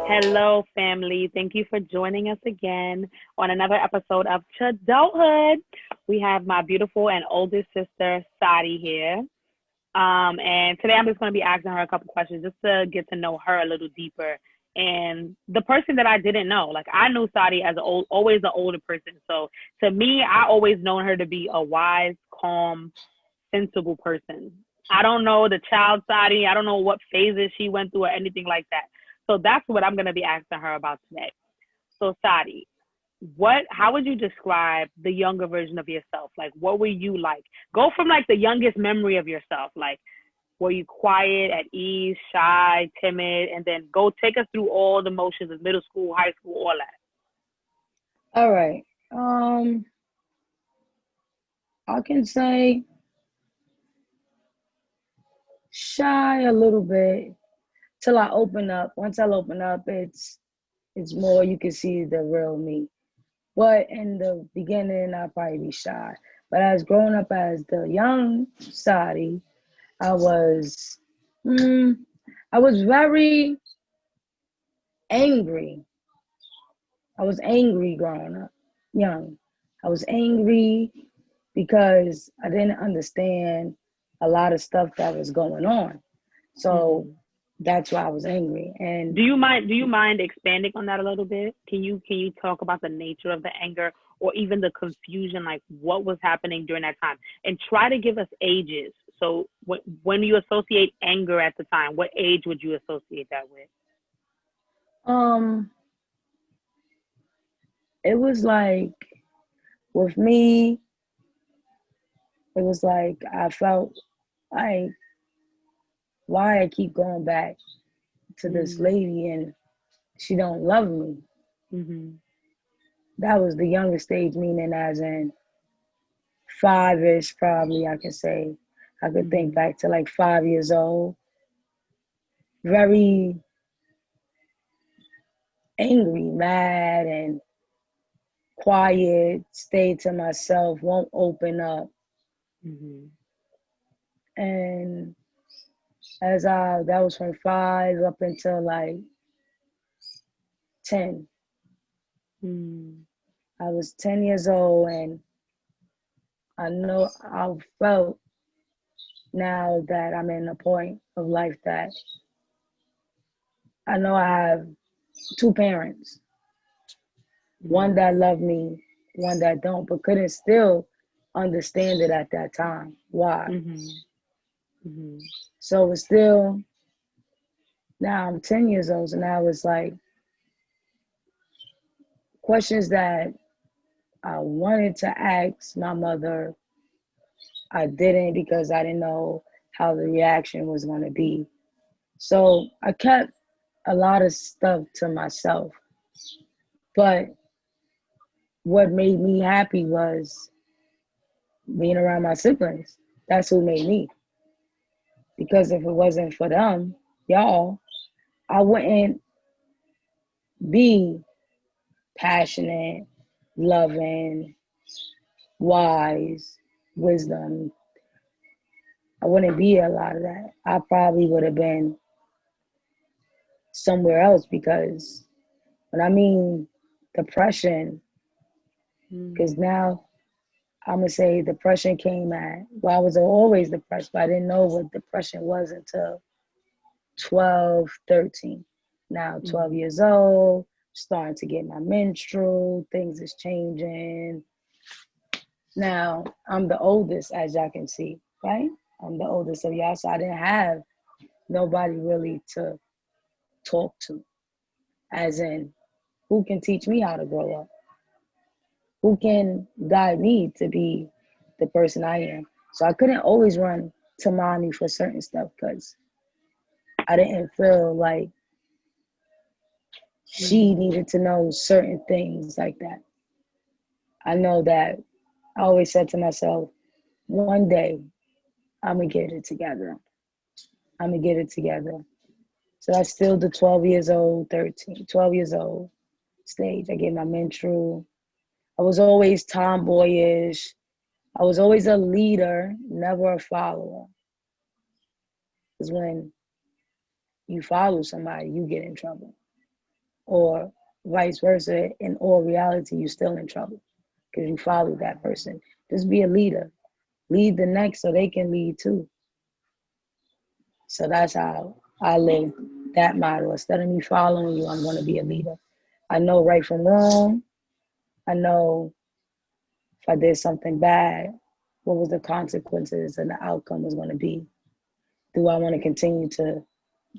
Hello, family. Thank you for joining us again on another episode of Chidulthood. We have my beautiful and oldest sister, Saudii, here. And today I'm just going to be asking her a couple questions just to get to know her a little deeper. And the person that I didn't know, like I knew Saudii as always an older person. So to me, I always known her to be a wise, calm, sensible person. I don't know the child Saudii. I don't know what phases she went through or anything like that. So that's what I'm going to be asking her about today. So Saudii, how would you describe the younger version of yourself? Like, what were you like? Go from like the youngest memory of yourself. Like, were you quiet, at ease, shy, timid? And then go take us through all the motions of middle school, high school, all that. All right. I can say shy a little bit till I open up. Once I open up, it's more you can see the real me. But in the beginning, I'll probably be shy. But as growing up as the young Saudi, I was, mm, I was very angry. I was angry growing up, young. I was angry because I didn't understand a lot of stuff that was going on. So Mm-hmm. that's why I was angry. And Do you mind expanding on that a little bit? Can you talk about the nature of the anger or even the confusion, like what was happening during that time, and try to give us ages. So when you associate anger at the time, what age would you associate that with? um, it was like with me, it was like I felt like why I keep going back to this Mm, lady and she don't love me. mm-hmm. That was the youngest stage, meaning as in five-ish, probably I could say. I could think Mm-hmm. back to like 5 years old, very angry, mad, and quiet, stay to myself, won't open up. Mm-hmm. And that was from 5 up until like 10. Mm, I was 10 years old, and I know I felt now that I'm in a point of life that I know I have two parents, one mm, that love me, one that don't, but couldn't still understand it at that time. Why? mm-hmm. Mm-hmm. So it's still, now I'm 10 years old, and now it's like questions that I wanted to ask my mother, I didn't because I didn't know how the reaction was going to be. So I kept a lot of stuff to myself. But what made me happy was being around my siblings. That's who made me. Because if it wasn't for them, y'all, I wouldn't be passionate, loving, wise, wisdom. I wouldn't be a lot of that. I probably would have been somewhere else because when I mean depression, because Mm, now I'm gonna say depression came at, well, I was always depressed, but I didn't know what depression was until 12, 13. Now 12 mm-hmm. years old, starting to get my menstrual, things is changing. Now I'm the oldest, as y'all can see, right? I'm the oldest of y'all, so I didn't have nobody really to talk to, as in who can teach me how to grow up, who can guide me to be the person I am. So I couldn't always run to mommy for certain stuff because I didn't feel like she Mm-hmm. needed to know certain things like that. I know that I always said to myself, one day I'm gonna get it together. I'm gonna get it together. So that's still the 12 years old, 13, 12 years old stage. I get my menstrual. I was always tomboyish. I was always a leader, never a follower. Because when you follow somebody, you get in trouble. or vice versa. In all reality, you're still in trouble because you follow that person. Just be a leader. Lead the next so they can lead too. So that's how I live that model. Instead of me following you, I'm going to be a leader. I know right from wrong. I know if I did something bad, what was the consequences and the outcome was going to be. Do I want to continue to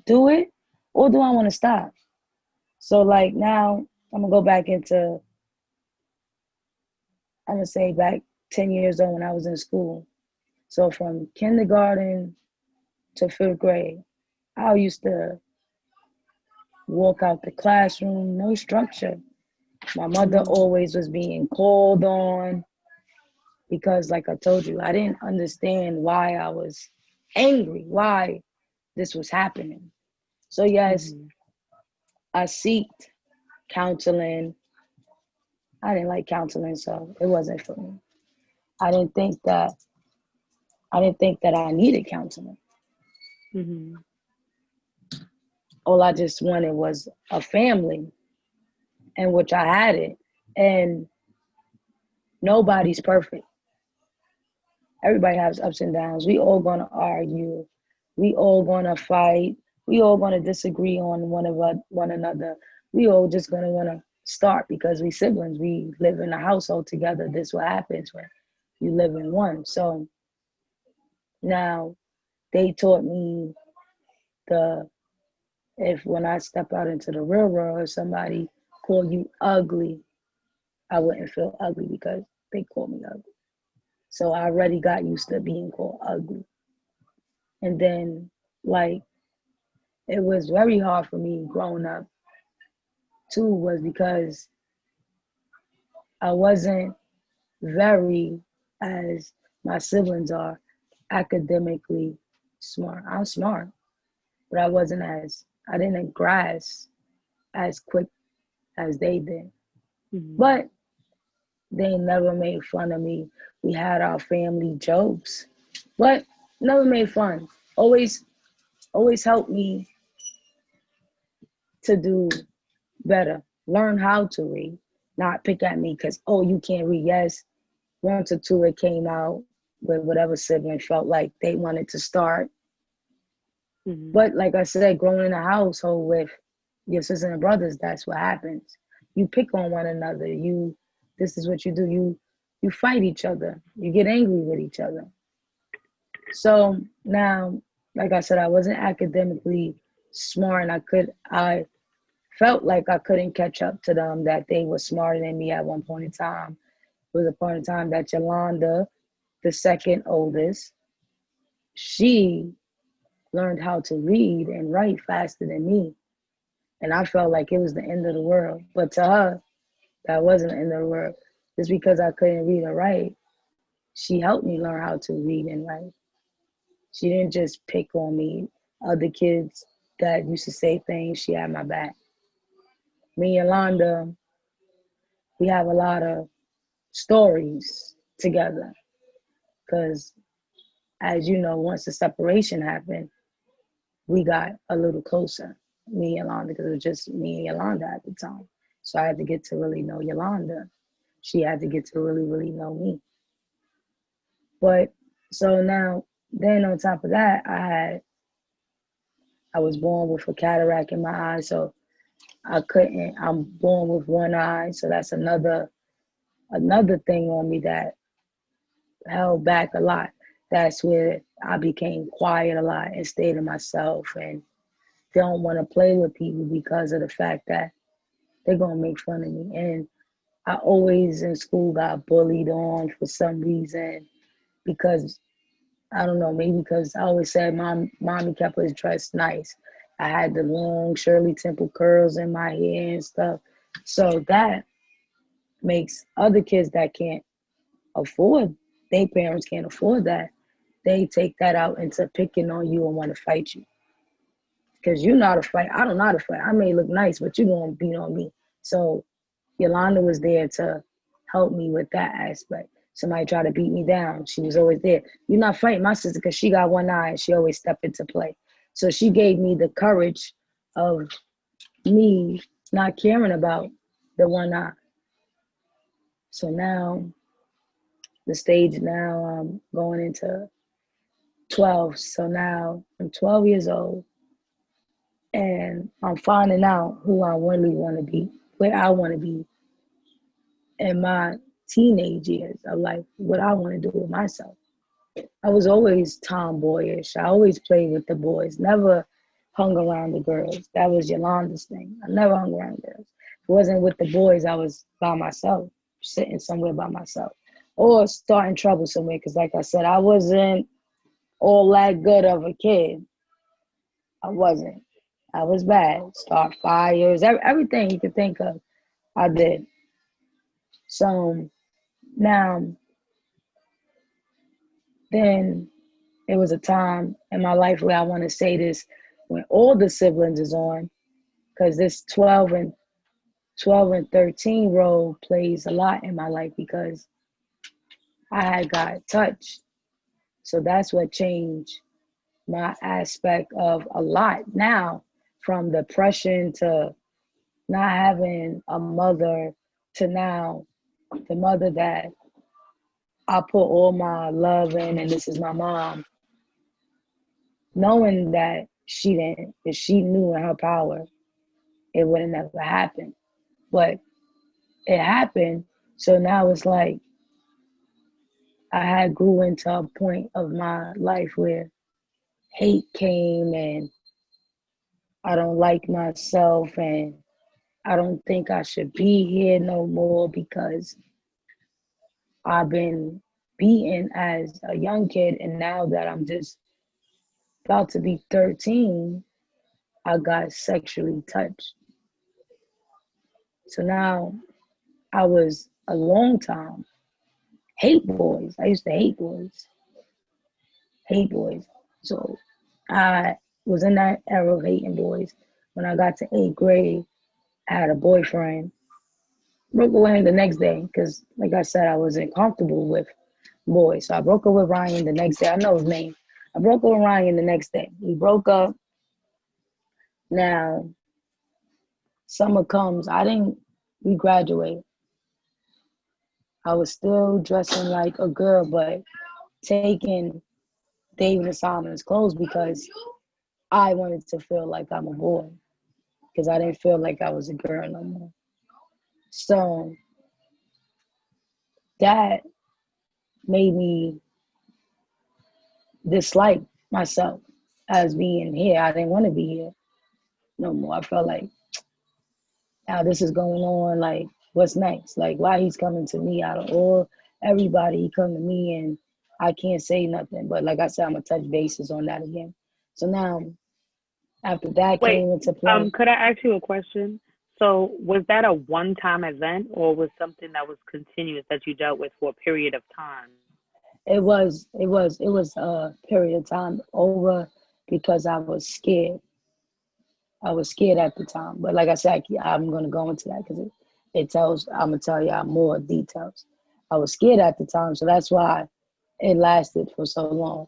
do it or do I want to stop? So like now I'm going to go back into, I'm going to say back 10 years old when I was in school. So from kindergarten to fifth grade, I used to walk out the classroom, no structure. My mother always was being called on because, like I told you, I didn't understand why I was angry, why this was happening. So, yes, I seeked counseling. I didn't like counseling, so it wasn't for me. I didn't think that I needed counseling. Mm-hmm. All I just wanted was a family, in which I had it. And nobody's perfect. Everybody has ups and downs. We all gonna argue. We all gonna fight. We all gonna disagree on one another. We all just gonna wanna start because we siblings. We live in a household together. This what happens when you live in one. So now they taught me the if when I step out into the real world, if somebody call you ugly, I wouldn't feel ugly because they called me ugly. So I already got used to being called ugly. And then, like, it was very hard for me growing up, too, was because I wasn't very, as my siblings are, academically smart. I'm smart, but I didn't grasp as quick as they did. Mm-hmm. But they never made fun of me. We had our family jokes, but never made fun. Always, always helped me to do better. Learn how to read, not pick at me because, oh, you can't read. Yes, once or two it came out with whatever sibling felt like they wanted to start. Mm-hmm. But like I said, growing in a household with your sisters and brothers, that's what happens. You pick on one another. This is what you do. You fight each other. You get angry with each other. So now, like I said, I wasn't academically smart, and I felt like I couldn't catch up to them, that they were smarter than me at one point in time. It was a point in time that Yolanda, the second oldest, she learned how to read and write faster than me. And I felt like it was the end of the world. But to her, that wasn't the end of the world. Just because I couldn't read or write, she helped me learn how to read and write. She didn't just pick on me. Other kids that used to say things, she had my back. Me and Yolanda, we have a lot of stories together because, as you know, once the separation happened, we got a little closer, me and Yolanda, because it was just me and Yolanda at the time. So I had to get to really know Yolanda. She had to get to really, really know me. But so now, then on top of that, I was born with a cataract in my eye, so I'm born with one eye, so that's another thing on me that held back a lot. That's where I became quiet a lot and stayed to myself and don't want to play with people because of the fact that they're going to make fun of me. And I always in school got bullied on for some reason because, I don't know, maybe because I always said mommy kept us dressed nice. I had the long Shirley Temple curls in my hair and stuff. So that makes other kids that can't afford, their parents can't afford that, they take that out into picking on you and want to fight you. Because you know how to fight. I don't know how to fight. I may look nice, but you're going to beat on me. So Yolanda was there to help me with that aspect. Somebody tried to beat me down. She was always there. You're not fighting my sister because she got one eye and she always stepped into play. So she gave me the courage of me not caring about the one eye. So now, the stage now I'm going into 12. So now I'm 12 years old and I'm finding out who I really want to be, where I want to be in my teenage years of life, what I want to do with myself. I was always tomboyish. I always played with the boys, never hung around the girls. That was Yolanda's thing. I never hung around girls. If it wasn't with the boys, I was by myself, sitting somewhere by myself, or starting trouble somewhere. Because, like I said, I wasn't all that good of a kid. I wasn't. I was bad. Start fires, everything you could think of, I did. So now, then it was a time in my life where I want to say this when all the siblings is on, because this 12 and 13 role plays a lot in my life because I had got touched. So that's what changed my aspect of a lot now, from depression to not having a mother to now the mother that I put all my love in, and this is my mom, knowing that she didn't, if she knew in her power, it would have never happened. But it happened. So now it's like I had grew into a point of my life where hate came and I don't like myself and I don't think I should be here no more because I've been beaten as a young kid, and now that I'm just about to be 13, I got sexually touched. So now I was a long time hate boys. I used to hate boys, hate boys. So I was in that era of hating boys. When I got to 8th grade, I had a boyfriend. Broke away the next day because, like I said, I wasn't comfortable with boys. So I broke up with Ryan the next day. I know his name. I broke up with Ryan the next day. We broke up. Now, summer comes. We graduate. I was still dressing like a girl, but taking David and Solomon's clothes because I wanted to feel like I'm a boy because I didn't feel like I was a girl no more. So that made me dislike myself as being here. I didn't want to be here no more. I felt like now this is going on. Like, what's next? Like, why he's coming to me out of all everybody? He come to me and I can't say nothing. But like I said, I'm gonna touch bases on that again. So now, after that Wait, came into play, could I ask you a question? So, was that a one-time event, or was something that was continuous that you dealt with for a period of time? it was a period of time over because I was scared. I was scared at the time. But like I said, I'm gonna go into that because it tells. I'm gonna tell y'all more details. I was scared at the time, so that's why it lasted for so long.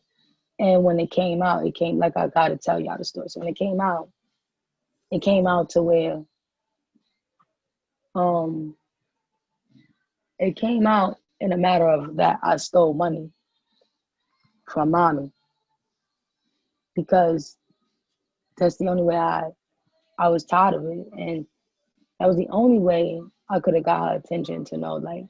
And when it came out, it came like I gotta tell y'all the story. So when it came out to where um it came out in a matter of that I stole money from mommy because that's the only way I was tired of it. And that was the only way I could have got her attention to know like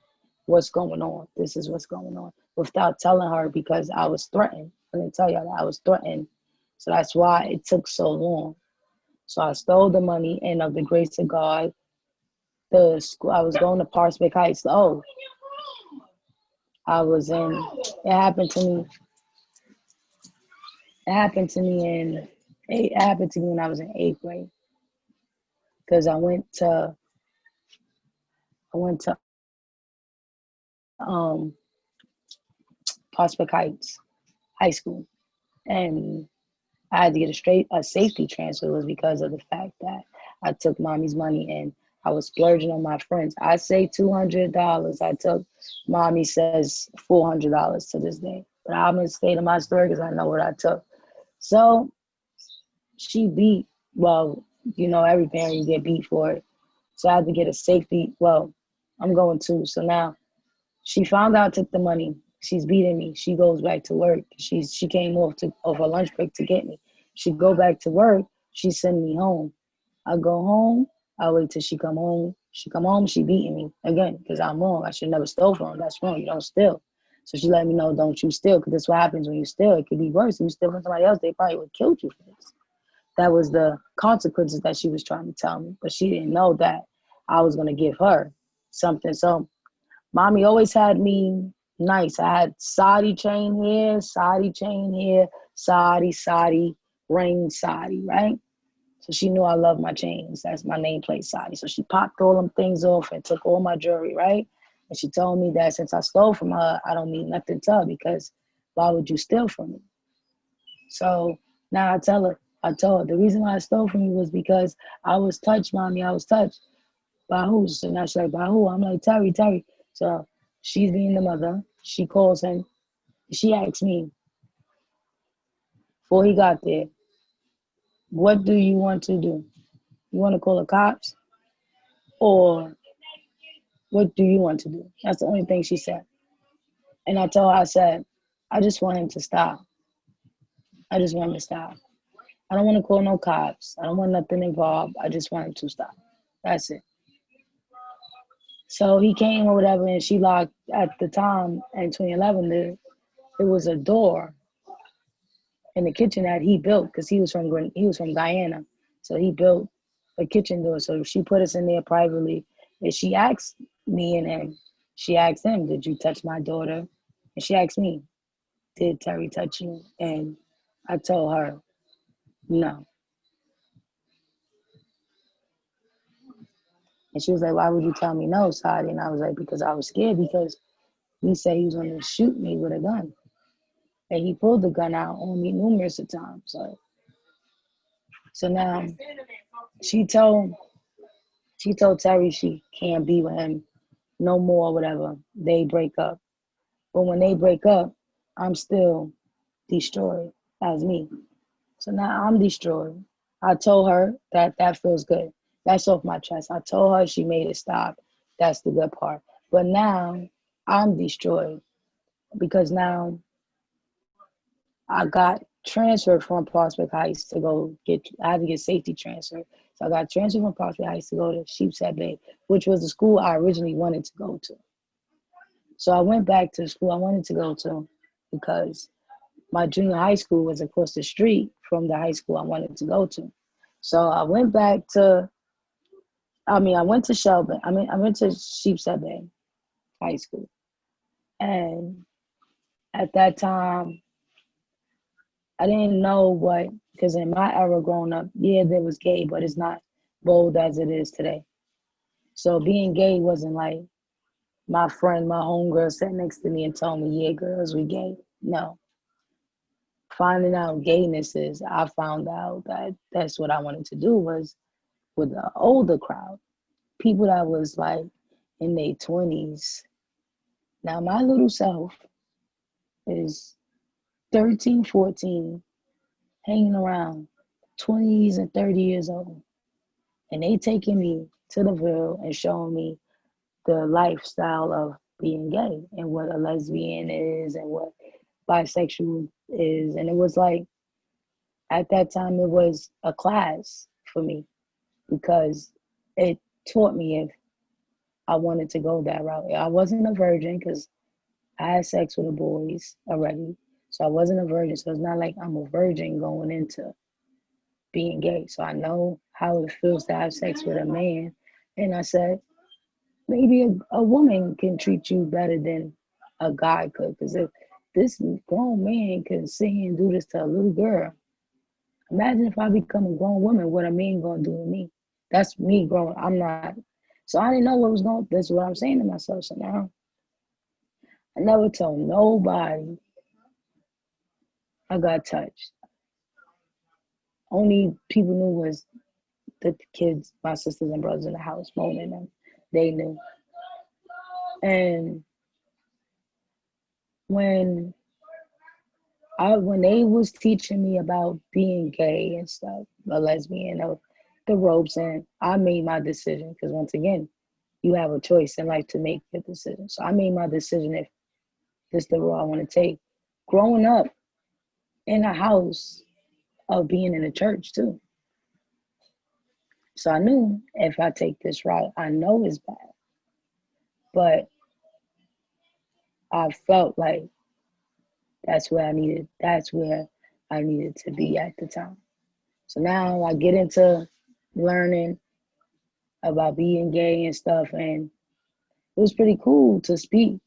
what's going on. This is what's going on without telling her because I was threatened. I didn't tell y'all that I was threatened. So that's why it took so long. So I stole the money and of the grace of God, the school I was going to Parsbeck Heights. Oh, I was in it happened to me. It happened to me it happened to me when I was in 8th grade. Because I went to Prospect Heights High School, and I had to get a safety transfer. It was because of the fact that I took mommy's money and I was splurging on my friends. I say $200. I took mommy says $400 to this day, but I'm gonna stay to my story because I know what I took. So she beat. Well, every parent you get beat for it. So I had to get a safety. Well, I'm going too. So now she found out, took the money. She's beating me. She goes back to work. She came off her lunch break to get me. She go back to work. She send me home. I go home. I wait till she come home. She come home. She beating me again because I'm wrong. I should never stole from her. That's wrong. You don't steal. So she let me know, don't you steal, because that's what happens when you steal. It could be worse. If you steal from somebody else, they probably would kill you for this. That was the consequences that she was trying to tell me, but she didn't know that I was gonna give her something. So mommy always had me nice. I had Saudii chain here, Saudii, ring Saudii, right? So she knew I love my chains. That's my nameplate Saudii. So she popped all them things off and took all my jewelry, right? And she told me that since I stole from her, I don't mean nothing to her because why would you steal from me? So now I told her, the reason why I stole from you was because I was touched, mommy. I was touched. By who? So now she's like, by who? I'm like, Terry. So she's being the mother. She calls him. She asks me, before he got there, what do you want to do? You want to call the cops? Or what do you want to do? That's the only thing she said. And I told her, I said, I just want him to stop. I just want him to stop. I don't want to call no cops. I don't want nothing involved. I just want him to stop. That's it. So he came or whatever, and she locked at the time in 2011. There was a door in the kitchen that he built because he was from Guyana, so he built a kitchen door. So she put us in there privately, and she asked me and him. She asked him, "Did you touch my daughter?" And she asked me, "Did Terry touch you?" And I told her, "No." And she was like, "Why would you tell me no, Saudii?" And I was like, "Because I was scared because he said he was going to shoot me with a gun." And he pulled the gun out on me numerous of times. So now she told she told Terry she can't be with him no more, whatever. They break up. But when they break up, I'm still destroyed as me. So now I'm destroyed. I told her that feels good. That's off my chest. I told her, she made it stop. That's the good part. But now I'm destroyed because now I got transferred from Prospect Heights to I had to get safety transfer. So I got transferred from Prospect Heights to go to Sheepshead Bay, which was the school I originally wanted to go to. So I went back to the school I wanted to go to because my junior high school was across the street from the high school I wanted to go to. So I went I went to Shelburne. I went to Sheepshead Bay High School. And at that time, I didn't know because in my era growing up, yeah, there was gay, but it's not bold as it is today. So being gay wasn't like my friend, my homegirl sat next to me and told me, yeah, girls, we gay. No. Finding out gayness is, I found out that that's what I wanted to do was with the older crowd, people that was like in their 20s. Now, my little self is 13, 14, hanging around 20s and 30 years old. And they taking me to the Ville and showing me the lifestyle of being gay and what a lesbian is and what bisexual is. And it was like, at that time, it was a class for me because it taught me if I wanted to go that route. I wasn't a virgin because I had sex with the boys already. So I wasn't a virgin. So it's not like I'm a virgin going into being gay. So I know how it feels to have sex with a man. And I said, maybe a woman can treat you better than a guy could. Because if this grown man can sit here and do this to a little girl, imagine if I become a grown woman, what a man gonna do to me? That's me growing. I'm not. So I didn't know what was going. That's what I'm saying to myself. So now I never told nobody I got touched. Only people knew was the kids, my sisters and brothers in the house, moaning them. They knew. And when when they was teaching me about being gay and stuff, a lesbian, the ropes, and I made my decision because once again, you have a choice in life to make your decision. So I made my decision if this is the road I want to take. Growing up in a house of being in a church too. So I knew if I take this route, I know it's bad, but I felt like that's where I needed to be at the time. So now I get into learning about being gay and stuff, and it was pretty cool to speak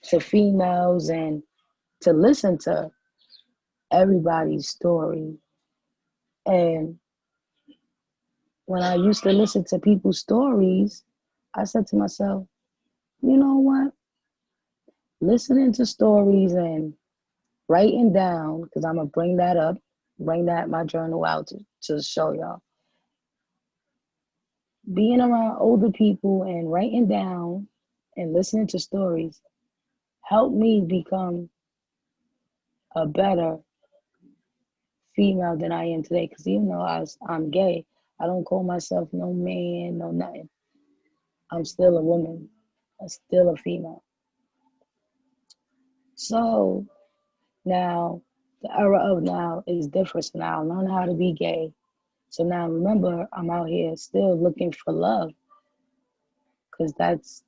to females and to listen to everybody's story. And when I used to listen to people's stories, I said to myself, you know what? Listening to stories and writing down, because I'm going to bring that up, bring that my journal out to show y'all. Being around older people and writing down and listening to stories helped me become a better female than I am today. Because even though I'm gay, I don't call myself no man, no nothing. I'm still a woman. I'm still a female. So now the era of now is different. So now I learn how to be gay. So now remember, I'm out here still looking for love because that's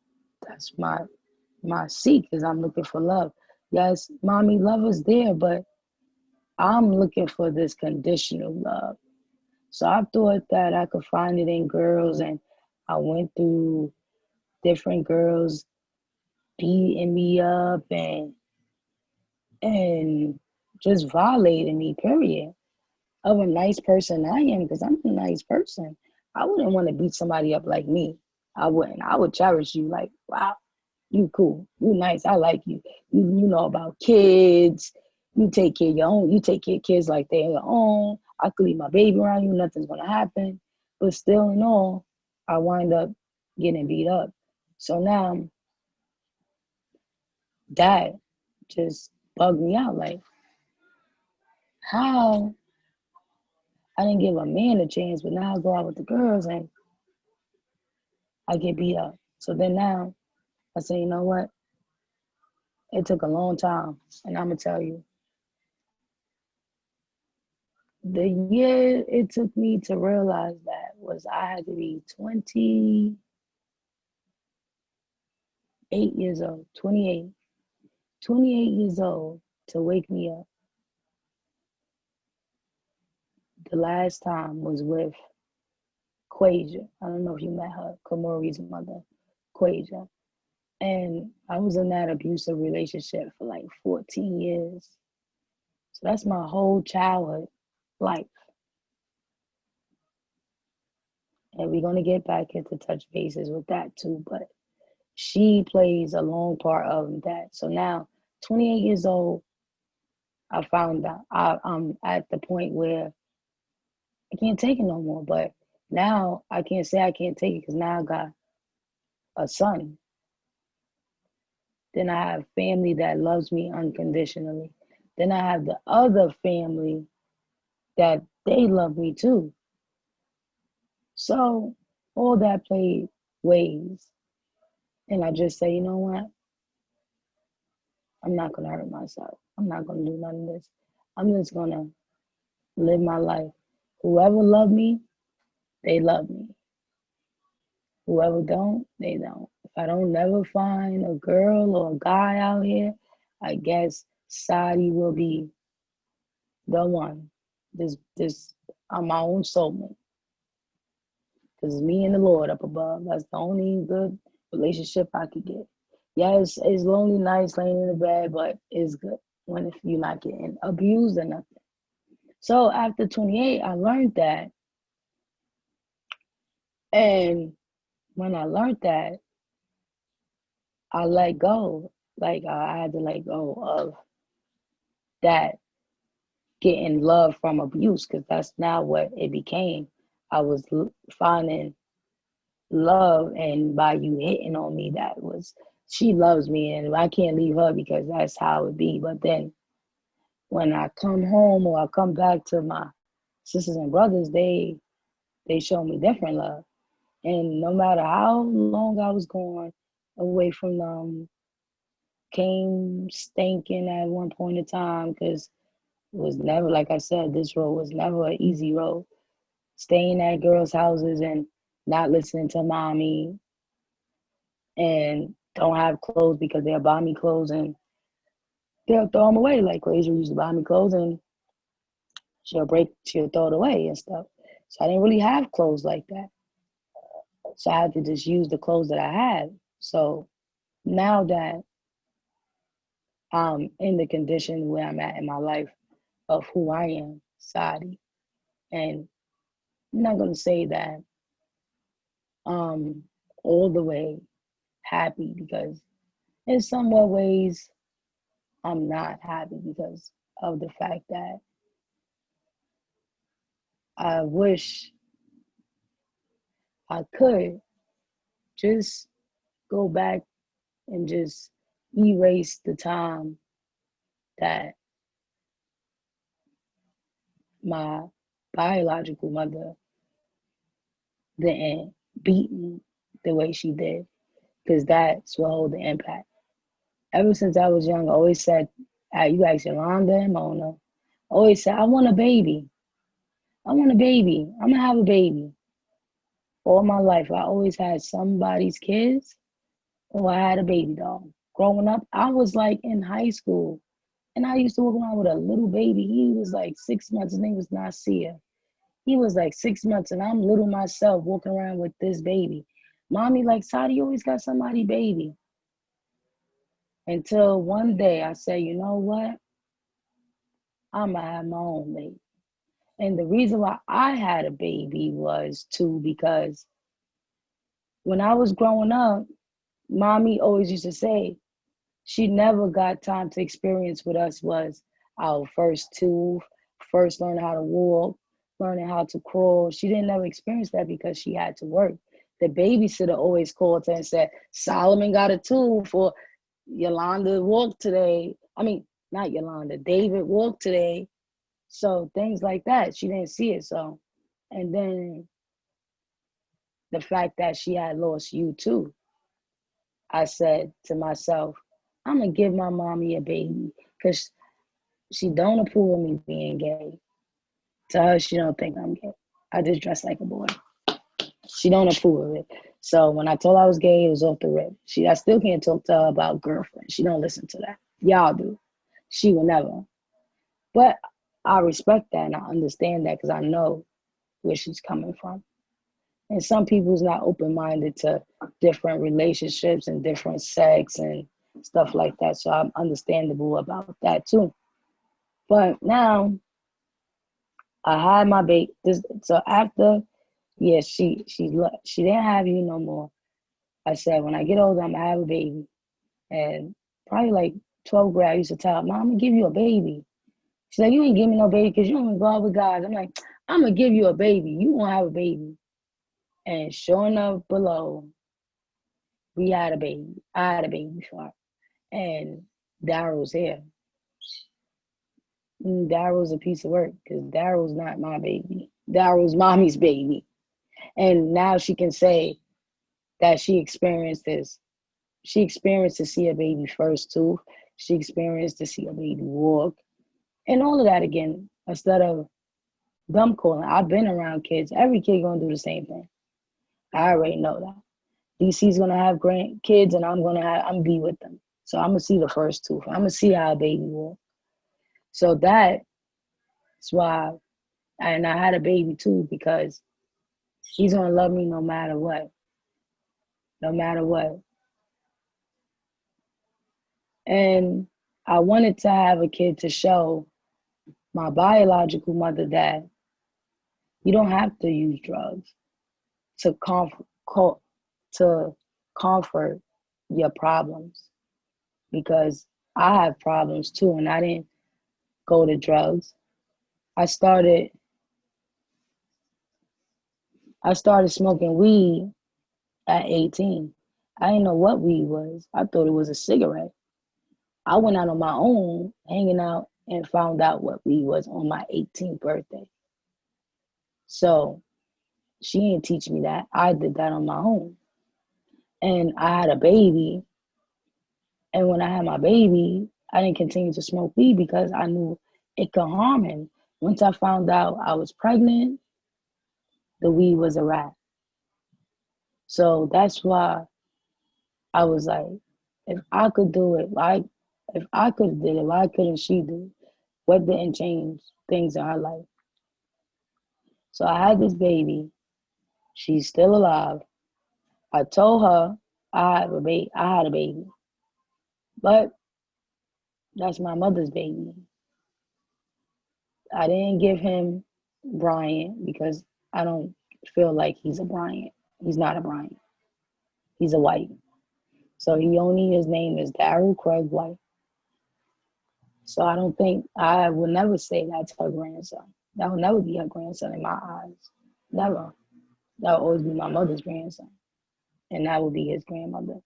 my seek is I'm looking for love. Yes, mommy love is there, but I'm looking for this conditional love. So I thought that I could find it in girls, and I went through different girls beating me up and just violating me, period. Of a nice person I am, because I'm a nice person. I wouldn't want to beat somebody up like me. I wouldn't. I would cherish you like, wow, you cool. You nice. I like you. You know about kids. You take care of your own. You take care of kids like they're your own. I could leave my baby around you. Nothing's going to happen. But still in all, I wind up getting beat up. So now that just bugged me out. Like, how I didn't give a man a chance, but now I go out with the girls and I get beat up. So then now I say, you know what? It took a long time. And I'm going to tell you, the year it took me to realize that was I had to be 28 years old, 28 years old to wake me up. The last time was with Quasia. I don't know if you met her, Kamori's mother, Quasia. And I was in that abusive relationship for like 14 years. So that's my whole childhood life. And we're going to get back into touch bases with that too. But she plays a long part of that. So now, 28 years old, I found out I'm at the point where I can't take it no more. But now I can't say I can't take it because now I got a son. Then I have family that loves me unconditionally. Then I have the other family that they love me too. So all that played ways. And I just say, you know what? I'm not gonna hurt myself. I'm not gonna do none of this. I'm just gonna live my life. Whoever love me, they love me. Whoever don't, they don't. If I don't never find a girl or a guy out here, I guess Saudii will be the one. This I'm my own soulmate. Because it's me and the Lord up above. That's the only good relationship I could get. Yeah, it's lonely nights laying in the bed, but it's good when if you're not getting abused or nothing. So after 28, I learned that. And when I learned that, I let go. Like I had to let go of that getting love from abuse because that's not what it became. I was finding love, and by you hitting on me, that was she loves me, and I can't leave her because that's how it be. But then when I come home or I come back to my sisters and brothers, they showed me different love. And no matter how long I was gone away from them, came stinking at one point in time because it was never, like I said, this road was never an easy road. Staying at girls' houses and not listening to mommy and don't have clothes because they'll buy me clothes and they'll throw them away. Like Glacier used to buy me clothes and she'll throw it away and stuff. So I didn't really have clothes like that. So I had to just use the clothes that I had. So now that I'm in the condition where I'm at in my life of who I am, Saudii, and I'm not gonna say that all the way happy because in some ways I'm not happy because of the fact that I wish I could just go back and just erase the time that my biological mother didn't beat me the way she did, because that's what hold the impact. Ever since I was young, I always said, you ask Yolanda and Mona, I always said, I want a baby. I want a baby. I'm gonna have a baby. All my life, I always had somebody's kids or I had a baby doll. Growing up, I was like in high school and I used to walk around with a little baby. He was like 6 months. His name was Nasir. He was like 6 months and I'm little myself walking around with this baby. Mommy, like, Saudii, you always got somebody baby. Until one day I said, you know what? I'm going to have my own baby. And the reason why I had a baby was too because when I was growing up, mommy always used to say she never got time to experience with us was our first tooth, first learning how to walk, learning how to crawl. She didn't ever experience that because she had to work. The babysitter always called her and said, Solomon got a tooth, or Yolanda walked today. I mean, not Yolanda, David walked today. So things like that, she didn't see it. So, and then the fact that she had lost you too, I said to myself, I'm gonna give my mommy a baby because she don't approve of me being gay. To her, she don't think I'm gay. I just dress like a boy. She don't approve of it. So when I told her I was gay, it was off the rip. I still can't talk to her about girlfriend. She don't listen to that. Y'all do. She will never. But I respect that and I understand that because I know where she's coming from. And some people's not open-minded to different relationships and different sex and stuff like that. So I'm understandable about that too. But now I had my baby. So after, yeah, she didn't have you no more. I said when I get older, I'm gonna have a baby. And probably like 12th grade, I used to tell her, Mom, I'm gonna give you a baby. She's like, you ain't give me no baby because you don't even go out with guys. I'm like, I'm gonna give you a baby. You won't have a baby. And sure enough, below, we had a baby. I had a baby for her. And Daryl's here. Daryl's a piece of work because Daryl's not my baby. Daryl's mommy's baby. And now she can say that she experienced this. She experienced to see a baby first tooth. She experienced to see a baby walk. And all of that again, instead of them calling. I've been around kids. Every kid gonna do the same thing. I already know that. DC's gonna have grandkids and I'm be with them. So I'm gonna see the first tooth. I'm gonna see how a baby walk. So that's why, and I had a baby too because he's gonna love me no matter what. No matter what. And I wanted to have a kid to show my biological mother that you don't have to use drugs to to comfort your problems, because I have problems too, and I didn't go to drugs. I started I started smoking weed at 18. I didn't know what weed was. I thought it was a cigarette. I went out on my own, hanging out, and found out what weed was on my 18th birthday. So She didn't teach me that. I did that on my own. And I had a baby. And when I had my baby, I didn't continue to smoke weed because I knew it could harm him. Once I found out I was pregnant, the weed was a wrap. So that's why I was like, if I could do it, why? If I could have did it, why couldn't she do it? What didn't change things in her life? So I had this baby. She's still alive. I told her I have a baby. I had a baby, but that's my mother's baby. I didn't give him Bryant because I don't feel like he's a Bryant. He's not a Bryant. He's a White. So his name is Daryl Craig White. So I don't think I would never say that's her grandson. That will never be her grandson in my eyes. Never. That will always be my mother's grandson. And that will be his grandmother.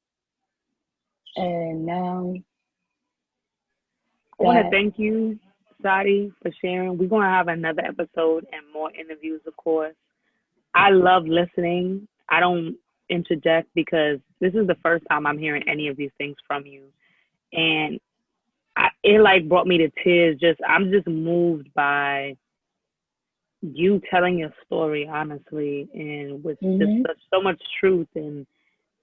And now I want to that thank you, Saudii, for sharing. We're going to have another episode and more interviews, of course. I love listening. I don't interject because this is the first time I'm hearing any of these things from you. And it like brought me to tears. I'm just moved by you telling your story honestly and with just mm-hmm, so much truth. And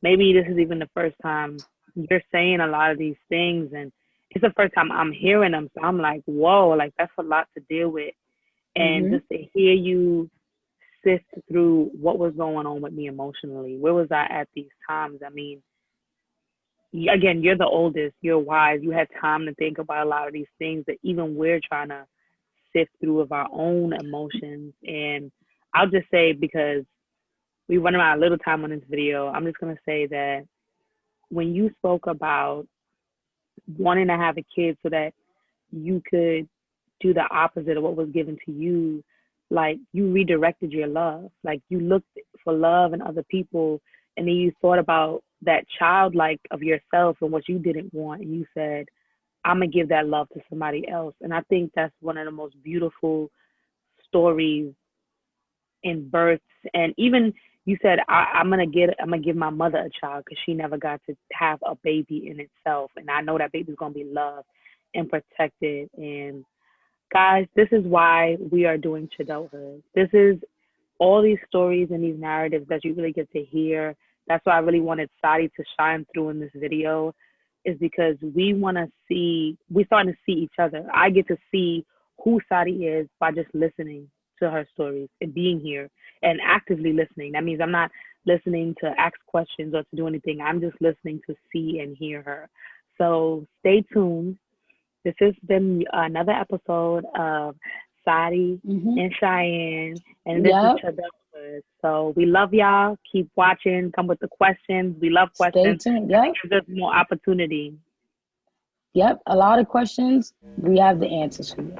maybe this is even the first time you're saying a lot of these things, and it's the first time I'm hearing them. So I'm like, whoa, like that's a lot to deal with. And mm-hmm, just to hear you sift through what was going on with me emotionally, where was I at these times? I mean, again, you're the oldest, you're wise, you had time to think about a lot of these things that even we're trying to sift through of our own emotions. And I'll just say, because we run around a little time on this video, I'm just going to say that when you spoke about wanting to have a kid so that you could do the opposite of what was given to you, like you redirected your love. Like you looked for love in other people, and then you thought about that childlike of yourself and what you didn't want, and you said, I'm gonna give that love to somebody else. And I think that's one of the most beautiful stories in births. And even you said, I'm gonna give my mother a child because she never got to have a baby in itself, and I know that baby's gonna be loved and protected. And guys, this is why we are doing Chidulthood. This is all these stories and these narratives that you really get to hear. That's why I really wanted Saudii to shine through in this video, is because we want to see, we're starting to see each other. I get to see who Saudii is by just listening to her stories and being here and actively listening. That means I'm not listening to ask questions or to do anything. I'm just listening to see and hear her. So stay tuned. This has been another episode of Saudii mm-hmm. and Cheyenne, and this is Yep. Chidulthood. So we love y'all. Keep watching. Come with the questions. We love Stay questions. tuned. It Yep. gives us more opportunity. Yep. A lot of questions. We have the answers for you.